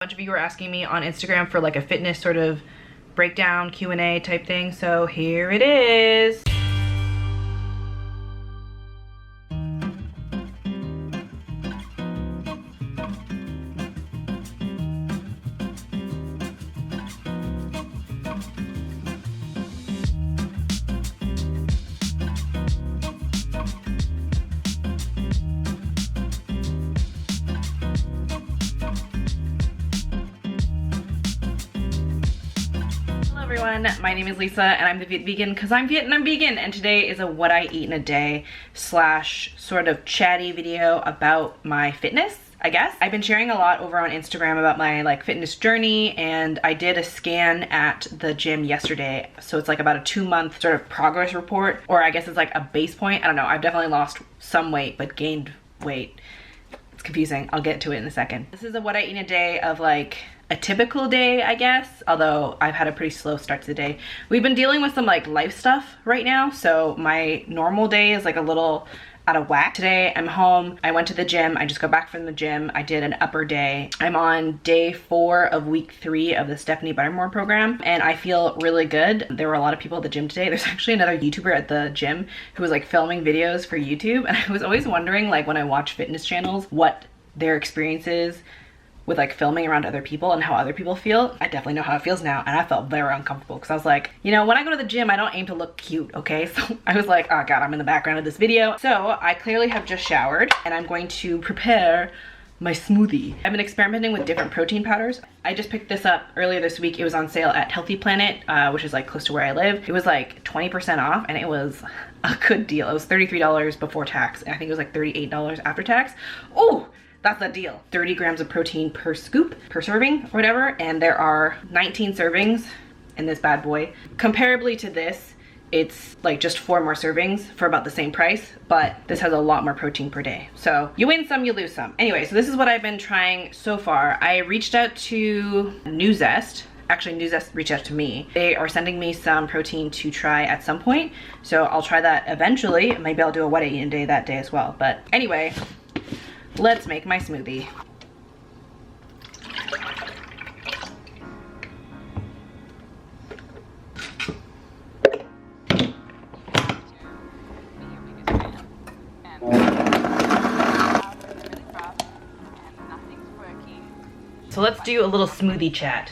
A bunch of you were asking me on Instagram for like a fitness sort of breakdown Q&A type thing, so here it is. Everyone, my name is Lisa and I'm the Viet Vegan because I'm Viet and I'm vegan, and today is a what I eat in a day slash sort of chatty video about my fitness, I guess. I've been sharing a lot over on Instagram about my like fitness journey, and I did a scan at the gym yesterday, so it's like about a 2-month sort of progress report, or I guess it's like a base point. I don't know, I've definitely lost some weight but gained weight. It's confusing, I'll get to it in a second. This is a what I eat in a day of like a typical day, I guess, although I've had a pretty slow start to the day. We've been dealing with some like life stuff right now, so my normal day is like a little out of whack. Today I'm home, I went to the gym, I just got back from the gym, I did an upper day. I'm on day 4 of week 3 of the Stephanie Buttermore program, and I feel really good. There were a lot of people at the gym today. There's actually another YouTuber at the gym who was like filming videos for YouTube, and I was always wondering, like when I watch fitness channels, what their experience is with like filming around other people and how other people feel. I definitely know how it feels now, and I felt very uncomfortable because I was like, you know, when I go to the gym, I don't aim to look cute, okay? So I was like, oh god, I'm in the background of this video. So I clearly have just showered and I'm going to prepare my smoothie. I've been experimenting with different protein powders. I just picked this up earlier this week. It was on sale at Healthy Planet, which is like close to where I live. It was like 20% off and it was a good deal. It was $33 before tax, and I think it was like $38 after tax. Oh, that's a deal. 30 grams of protein per scoop, per serving, or whatever, and there are 19 servings in this bad boy. Comparably to this, it's like just 4 more servings for about the same price, but this has a lot more protein per day. So you win some, you lose some. Anyway, so this is what I've been trying so far. I reached out to New Zest. Actually, New Zest reached out to me. They are sending me some protein to try at some point, so I'll try that eventually. Maybe I'll do a what I eat in a day that day as well. But anyway, let's make my smoothie. So let's do a little smoothie chat.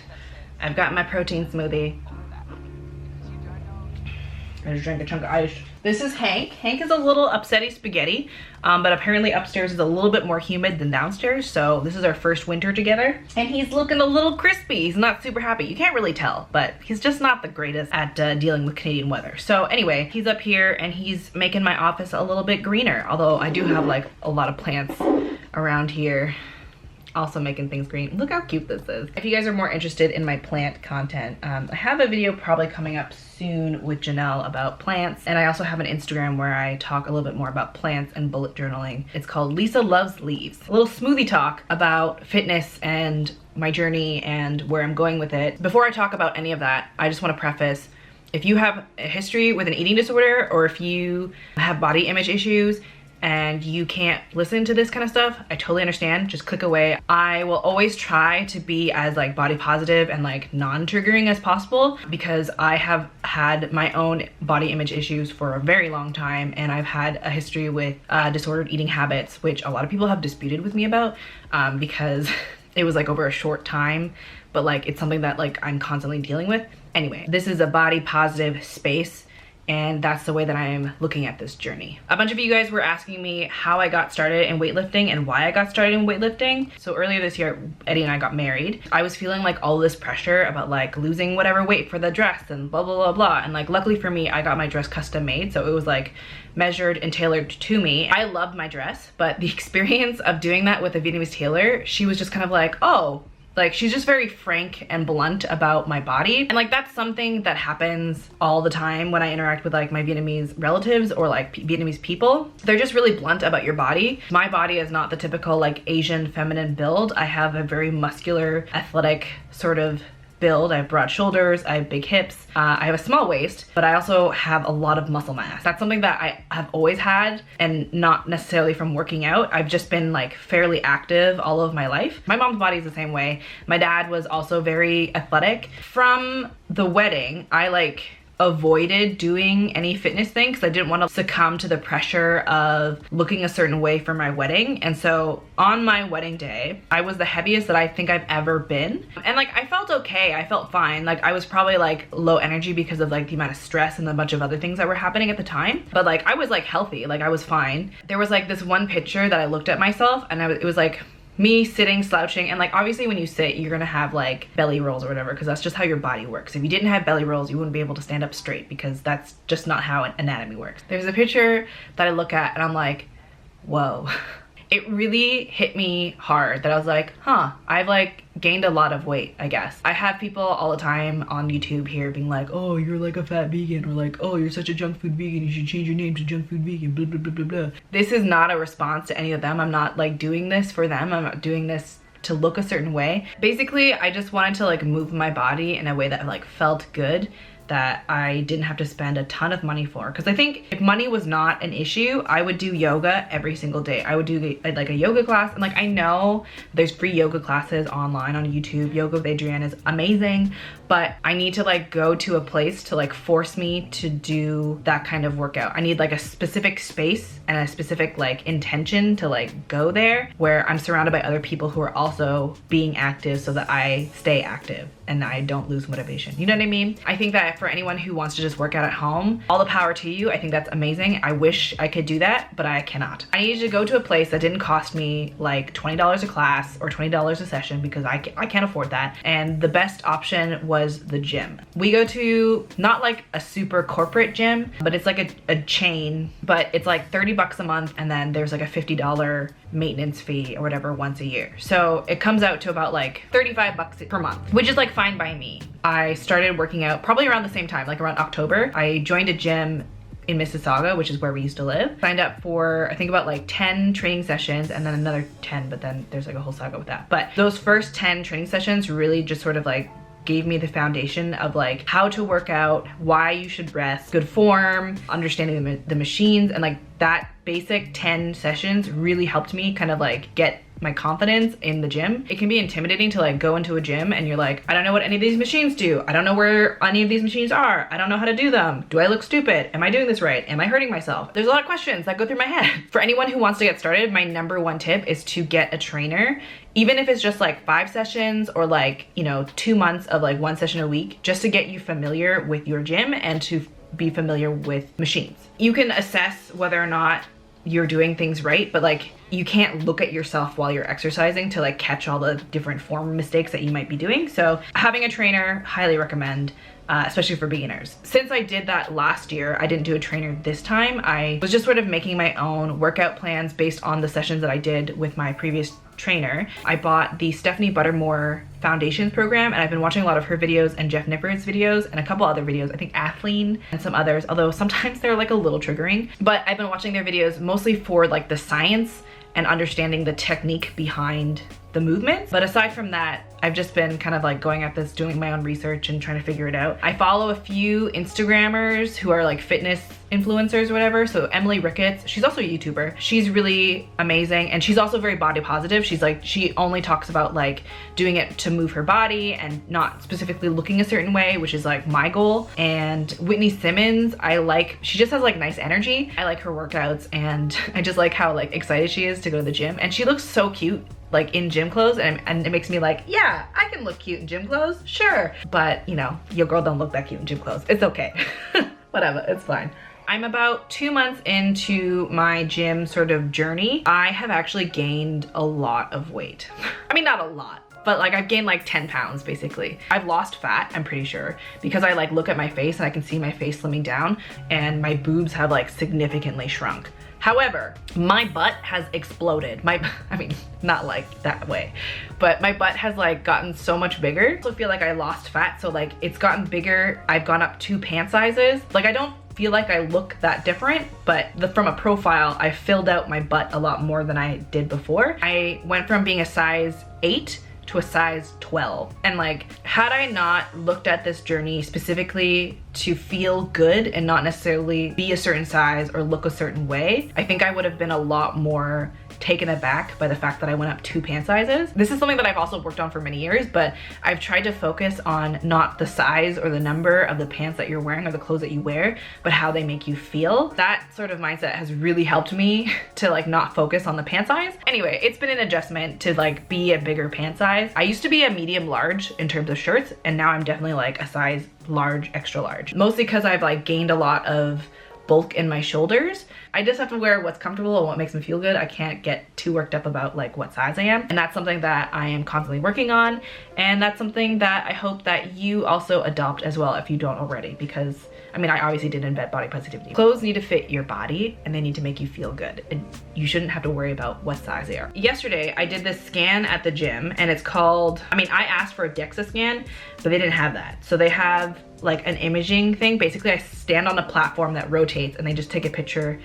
I've got my protein smoothie. I just drank a chunk of ice. This is Hank. Hank is a little upsetty spaghetti, but apparently upstairs is a little bit more humid than downstairs, so this is our first winter together. And he's looking a little crispy. He's not super happy. You can't really tell, but he's just not the greatest at dealing with Canadian weather. So anyway, he's up here and he's making my office a little bit greener, although I do have like a lot of plants around here. Also making things green. Look how cute this is. If you guys are more interested in my plant content, I have a video probably coming up soon with Janelle about plants, and I also have an Instagram where I talk a little bit more about plants and bullet journaling. It's called Lisa Loves Leaves. A little smoothie talk about fitness and my journey and where I'm going with it. Before I talk about any of that, I just want to preface, if you have a history with an eating disorder, or if you have body image issues and you can't listen to this kind of stuff, I totally understand. Just click away. I will always try to be as like body positive and like non-triggering as possible, because I have had my own body image issues for a very long time, and I've had a history with disordered eating habits, which a lot of people have disputed with me about, because it was like over a short time, but like it's something that like I'm constantly dealing with. Anyway, this is a body positive space, and that's the way that I am looking at this journey. A bunch of you guys were asking me how I got started in weightlifting and why I got started in weightlifting. So earlier this year, Eddie and I got married. I was feeling like all this pressure about like losing whatever weight for the dress and blah, blah, blah, blah. And like, luckily for me, I got my dress custom made. So it was like measured and tailored to me. I loved my dress, but the experience of doing that with a Vietnamese tailor, she was just kind of like, oh, like she's just very frank and blunt about my body. And like that's something that happens all the time when I interact with like my Vietnamese relatives or like Vietnamese people. They're just really blunt about your body. My body is not the typical like Asian feminine build. I have a very muscular, athletic sort of build. I have broad shoulders, I have big hips, I have a small waist, but I also have a lot of muscle mass. That's something that I have always had, and not necessarily from working out. I've just been like fairly active all of my life. My mom's body is the same way. My dad was also very athletic. From the wedding, I like avoided doing any fitness thing because I didn't want to succumb to the pressure of looking a certain way for my wedding. And so on my wedding day, I was the heaviest that I think I've ever been. And like, I felt okay, I felt fine. Like I was probably like low energy because of like the amount of stress and a bunch of other things that were happening at the time. But like, I was like healthy, like I was fine. There was like this one picture that I looked at myself and it was like me sitting, slouching, and like obviously when you sit, you're gonna have like belly rolls or whatever, because that's just how your body works. If you didn't have belly rolls, you wouldn't be able to stand up straight, because that's just not how anatomy works. There's a picture that I look at and I'm like, whoa. It really hit me hard that I was like, huh, I've like gained a lot of weight, I guess. I have people all the time on YouTube here being like, oh, you're like a fat vegan, or like, oh, you're such a junk food vegan, you should change your name to junk food vegan, blah, blah, blah, blah, blah. This is not a response to any of them. I'm not like doing this for them. I'm not doing this to look a certain way. Basically, I just wanted to like move my body in a way that like felt good, that I didn't have to spend a ton of money for. Because I think if money was not an issue, I would do yoga every single day. I would do like a yoga class, and like I know there's free yoga classes online on YouTube. Yoga with Adrienne is amazing, but I need to like go to a place to like force me to do that kind of workout. I need like a specific space and a specific like intention to like go there, where I'm surrounded by other people who are also being active, so that I stay active and I don't lose motivation. You know what I mean? I think that for anyone who wants to just work out at home, all the power to you. I think that's amazing. I wish I could do that, but I cannot. I needed to go to a place that didn't cost me like $20 a class or $20 a session, because I can't afford that. And the best option was the gym. We go to not like a super corporate gym, but it's like a chain, but it's like 30 bucks a month, and then there's like a $50 maintenance fee or whatever once a year. So it comes out to about like 35 bucks per month, which is like fine by me. I started working out probably around the same time, like around October. I joined a gym in Mississauga, which is where we used to live. Signed up for, I think about like 10 training sessions, and then another 10, but then there's like a whole saga with that. But those first 10 training sessions really just sort of like gave me the foundation of like how to work out, why you should rest, good form, understanding the machines, and like that basic 10 sessions really helped me kind of like get my confidence in the gym. It can be intimidating to like go into a gym and you're like, I don't know what any of these machines do. I don't know where any of these machines are. I don't know how to do them. Do I look stupid? Am I doing this right? Am I hurting myself? There's a lot of questions that go through my head. For anyone who wants to get started, my number one tip is to get a trainer. Even if it's just like 5 sessions or like, you know, 2 months of like 1 session a week, just to get you familiar with your gym and to be familiar with machines. You can assess whether or not you're doing things right, but like you can't look at yourself while you're exercising to like catch all the different form mistakes that you might be doing. So having a trainer, highly recommend. Especially for beginners. Since I did that last year, I didn't do a trainer this time. I was just sort of making my own workout plans based on the sessions that I did with my previous trainer. I bought the Stephanie Buttermore Foundations program, and I've been watching a lot of her videos and Jeff Nippard's videos and a couple other videos, I think Athlean and some others, although sometimes they're like a little triggering. But I've been watching their videos mostly for like the science and understanding the technique behind the movements. But aside from that, I've just been kind of like going at this, doing my own research and trying to figure it out. I follow a few Instagrammers who are like fitness influencers or whatever. So Emily Ricketts, she's also a YouTuber. She's really amazing, and she's also very body positive. She's like, she only talks about like doing it to move her body and not specifically looking a certain way, which is like my goal. And Whitney Simmons, I like, she just has like nice energy. I like her workouts, and I just like how like excited she is to go to the gym, and she looks so cute like in gym clothes, and it makes me like, yeah, I can look cute in gym clothes, sure. But you know, your girl don't look that cute in gym clothes. It's okay. Whatever, it's fine. I'm about 2 months into my gym sort of journey. I have actually gained a lot of weight. I mean, not a lot, but like I've gained like 10 pounds basically. I've lost fat, I'm pretty sure, because I like look at my face and I can see my face slimming down, and my boobs have like significantly shrunk. However, my butt has exploded. I mean, not like that way, but my butt has like gotten so much bigger. I also feel like I lost fat, so like it's gotten bigger. I've gone up 2 pant sizes. Like I don't feel like I look that different, but from a profile, I filled out my butt a lot more than I did before. I went from being a size 8 to a size 12. And like, had I not looked at this journey specifically to feel good and not necessarily be a certain size or look a certain way, I think I would have been a lot more taken aback by the fact that I went up 2 pant sizes. This is something that I've also worked on for many years, but I've tried to focus on not the size or the number of the pants that you're wearing or the clothes that you wear, but how they make you feel. That sort of mindset has really helped me to like not focus on the pant size. Anyway, it's been an adjustment to like be a bigger pant size. I used to be a medium large in terms of shirts, and now I'm definitely like a size large, extra large. Mostly because I've like gained a lot of bulk in my shoulders. I just have to wear what's comfortable and what makes me feel good. I can't get too worked up about like what size I am. And that's something that I am constantly working on. And that's something that I hope that you also adopt as well if you don't already, because I mean, I obviously did embed body positivity. Clothes need to fit your body and they need to make you feel good. And you shouldn't have to worry about what size they are. Yesterday, I did this scan at the gym and it's called, I mean, I asked for a DEXA scan, but they didn't have that. So they have like an imaging thing. Basically, I stand on a platform that rotates and they just take a picture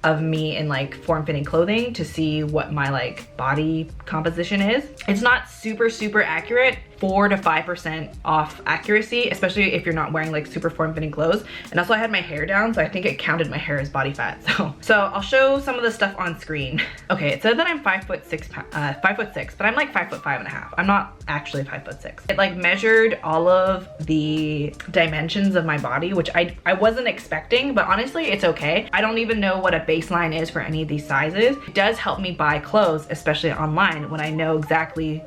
of me in like form-fitting clothing to see what my like body composition is. It's not super accurate, 4 to 5% off accuracy, especially if you're not wearing like super form-fitting clothes. And also I had my hair down, so I think it counted my hair as body fat. So I'll show some of the stuff on screen. Okay, it said that I'm 5'6", but I'm like 5'5.5". I'm not actually 5'6". It like measured all of the dimensions of my body, which I wasn't expecting, but honestly, it's okay. I don't even know what a baseline is for any of these sizes. It does help me buy clothes, especially online, when I know exactly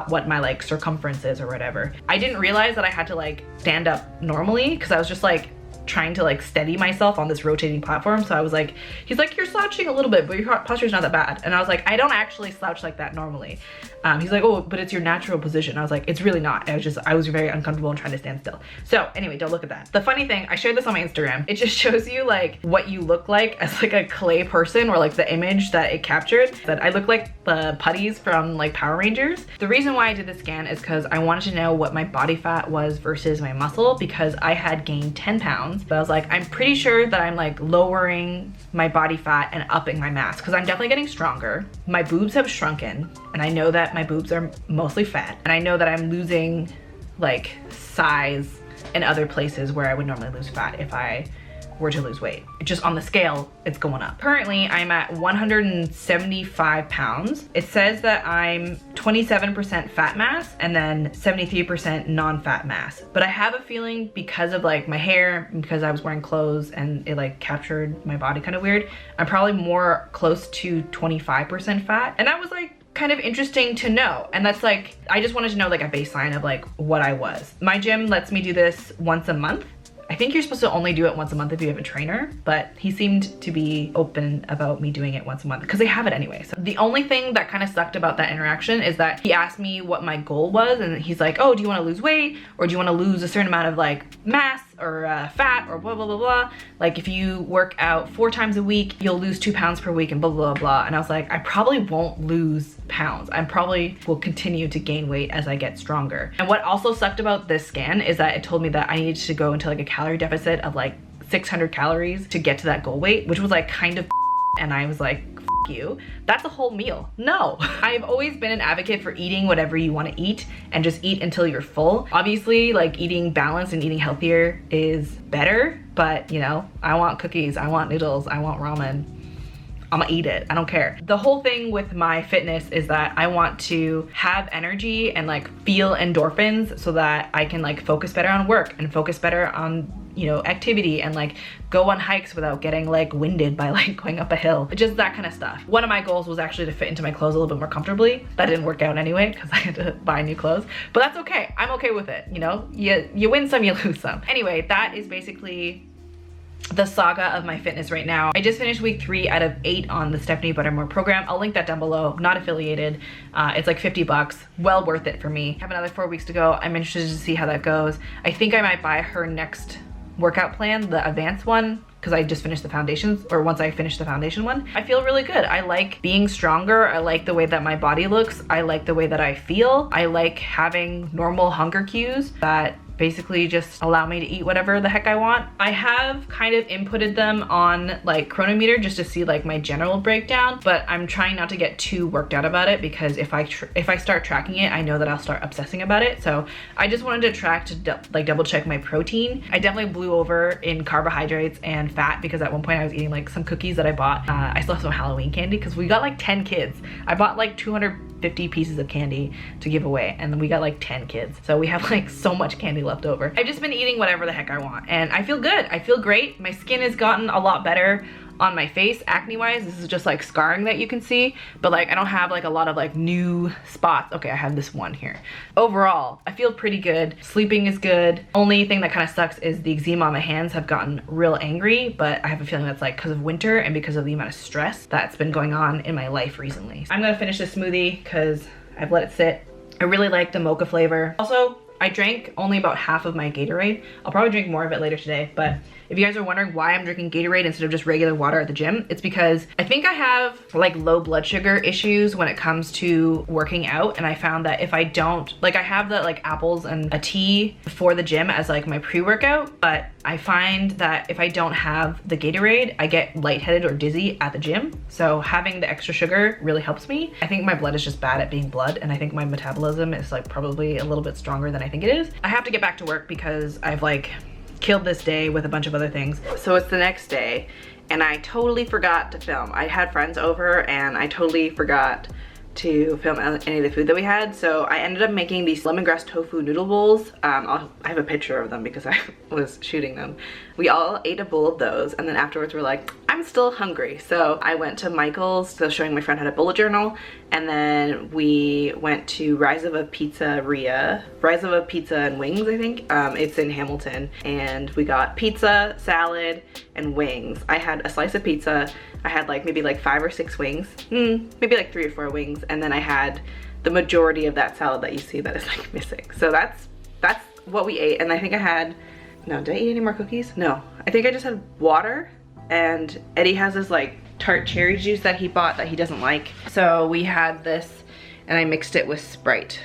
what my like circumference is or whatever. I didn't realize that I had to like stand up normally because I was just like trying to like steady myself on this rotating platform. So I was like, he's like, you're slouching a little bit, but your posture's not that bad. And I was like, I don't actually slouch like that normally. He's like, oh, but it's your natural position. I was like, it's really not. I was very uncomfortable and trying to stand still. So anyway, don't look at that. The funny thing, I shared this on my Instagram. It just shows you like what you look like as like a clay person, or like the image that it captured. That I look like the putties from like Power Rangers. The reason why I did the scan is because I wanted to know what my body fat was versus my muscle, because I had gained 10 pounds. But I was like, I'm pretty sure that I'm like lowering my body fat and upping my mass, because I'm definitely getting stronger. My boobs have shrunken, and I know that my boobs are mostly fat, and I know that I'm losing like size in other places where I would normally lose fat if I were to lose weight. Just on the scale, it's going up. Currently, I'm at 175 pounds. It says that I'm 27% fat mass and then 73% non-fat mass. But I have a feeling because of like my hair, because I was wearing clothes and it like captured my body kind of weird, I'm probably more close to 25% fat. And that was like kind of interesting to know. And that's like, I just wanted to know like a baseline of like what I was. My gym lets me do this once a month. I think you're supposed to only do it once a month if you have a trainer, but he seemed to be open about me doing it once a month because they have it anyway. So the only thing that kind of sucked about that interaction is that he asked me what my goal was, and he's like, oh, do you want to lose weight, or do you want to lose a certain amount of like mass or fat or blah, blah, blah, blah. Like if you work out 4 times a week, you'll lose 2 pounds per week and blah, blah, blah. And I was like, I probably won't lose pounds. I probably will continue to gain weight as I get stronger. And what also sucked about this scan is that it told me that I needed to go into like a calorie deficit of like 600 calories to get to that goal weight, which was like kind of, and I was like, you, that's a whole meal. No. I've always been an advocate for eating whatever you want to eat and just eat until you're full. Obviously, like eating balanced and eating healthier is better, but you know, I want cookies, I want noodles, I want ramen. I'm gonna eat it, I don't care. The whole thing with my fitness is that I want to have energy and like feel endorphins so that I can like focus better on work and focus better on, you know, activity and like go on hikes without getting like winded by like going up a hill, just that kind of stuff. One of my goals was actually to fit into my clothes a little bit more comfortably. That didn't work out anyway because I had to buy new clothes, but that's okay. I'm okay with it, you know? You win some, you lose some. Anyway, that is basically the saga of my fitness right now. I just finished week 3 out of 8 on the Stephanie Buttermore program. I'll link that down below, not affiliated. It's like 50 bucks, well worth it for me. I have another 4 weeks to go. I'm interested to see how that goes. I think I might buy her next workout plan, the advanced one, because I just finished the foundations, or once I finish the foundation one. I feel really good. I like being stronger. I like the way that my body looks. I like the way that I feel. I like having normal hunger cues that basically just allow me to eat whatever the heck I want. I have kind of inputted them on like Chronometer just to see like my general breakdown, but I'm trying not to get too worked out about it because if I start tracking it, I know that I'll start obsessing about it. So I just wanted to track to like double check my protein. I definitely blew over in carbohydrates and fat because at one point I was eating like some cookies that I bought. I still have some Halloween candy because we got like 10 kids. I bought like 250 pieces of candy to give away, and then we got like 10 kids. So we have like so much candy left over. I've just been eating whatever the heck I want, and I feel good. I feel great. My skin has gotten a lot better on my face, acne wise. This is just like scarring that you can see, but like I don't have like a lot of like new spots. Okay, I have this one here. Overall, I feel pretty good. Sleeping is good. Only thing that kind of sucks is the eczema on my hands have gotten real angry, but I have a feeling that's like because of winter and because of the amount of stress that's been going on in my life recently. I'm gonna finish this smoothie because I've let it sit. I really like the mocha flavor. Also, I drank only about half of my Gatorade. I'll probably drink more of it later today, but if you guys are wondering why I'm drinking Gatorade instead of just regular water at the gym, it's because I think I have like low blood sugar issues when it comes to working out, and I found that if I don't, like I have the like apples and a tea before the gym as like my pre-workout, but I find that if I don't have the Gatorade, I get lightheaded or dizzy at the gym. So having the extra sugar really helps me. I think my blood is just bad at being blood, and I think my metabolism is like probably a little bit stronger than I think it is. I have to get back to work because I've like killed this day with a bunch of other things. So it's the next day and I totally forgot to film. I had friends over and I totally forgot to film any of the food that we had. So I ended up making these lemongrass tofu noodle bowls. I have a picture of them because I was shooting them. We all ate a bowl of those, and then afterwards we're like, I'm still hungry. So I went to Michael's, so showing my friend how to bullet journal, and then we went to Rise of a Pizza and Wings, I think. It's in Hamilton, and we got pizza, salad, and wings. I had a slice of pizza. I had like maybe like 5 or 6 wings, maybe like 3 or 4 wings, and then I had the majority of that salad that you see that is like missing. So that's what we ate. And I think I had, no, did I eat any more cookies? No, I think I just had water, and Eddie has this like tart cherry juice that he bought that he doesn't like. So we had this and I mixed it with Sprite.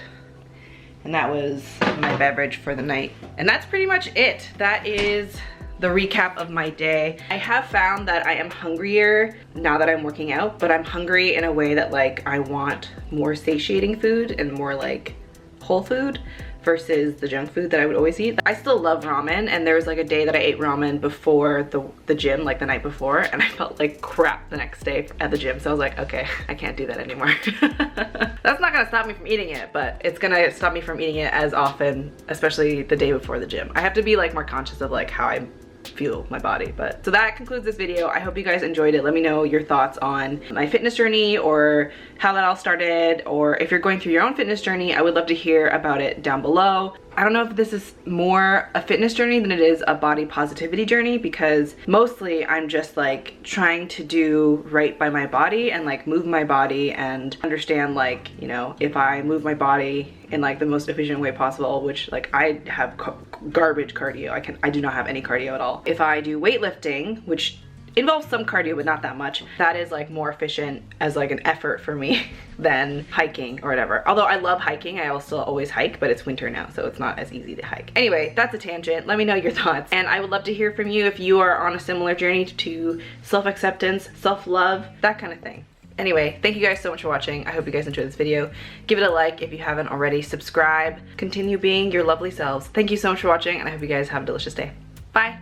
And that was my beverage for the night. And that's pretty much it. That is the recap of my day. I have found that I am hungrier now that I'm working out, but I'm hungry in a way that like I want more satiating food and more like whole food versus the junk food that I would always eat. I still love ramen, and there was like a day that I ate ramen before the gym, like the night before, and I felt like crap the next day at the gym. So I was like, okay, I can't do that anymore. That's not gonna stop me from eating it, but it's gonna stop me from eating it as often, especially the day before the gym. I have to be like more conscious of like how I fuel my body. But so that concludes this video. I hope you guys enjoyed it. Let me know your thoughts on my fitness journey or how that all started, or if you're going through your own fitness journey, I would love to hear about it down below. I don't know if this is more a fitness journey than it is a body positivity journey, because mostly I'm just like trying to do right by my body and like move my body and understand like, you know, if I move my body in like the most efficient way possible, which like I have garbage cardio. I do not have any cardio at all. If I do weightlifting, which involves some cardio but not that much, that is like more efficient as like an effort for me than hiking or whatever. Although I love hiking, I will still always hike, but it's winter now, so it's not as easy to hike. Anyway, that's a tangent. Let me know your thoughts, and I would love to hear from you if you are on a similar journey to self-acceptance, self-love, that kind of thing. Anyway, thank you guys so much for watching. I hope you guys enjoyed this video. Give it a like if you haven't already. Subscribe. Continue being your lovely selves. Thank you so much for watching, and I hope you guys have a delicious day. Bye.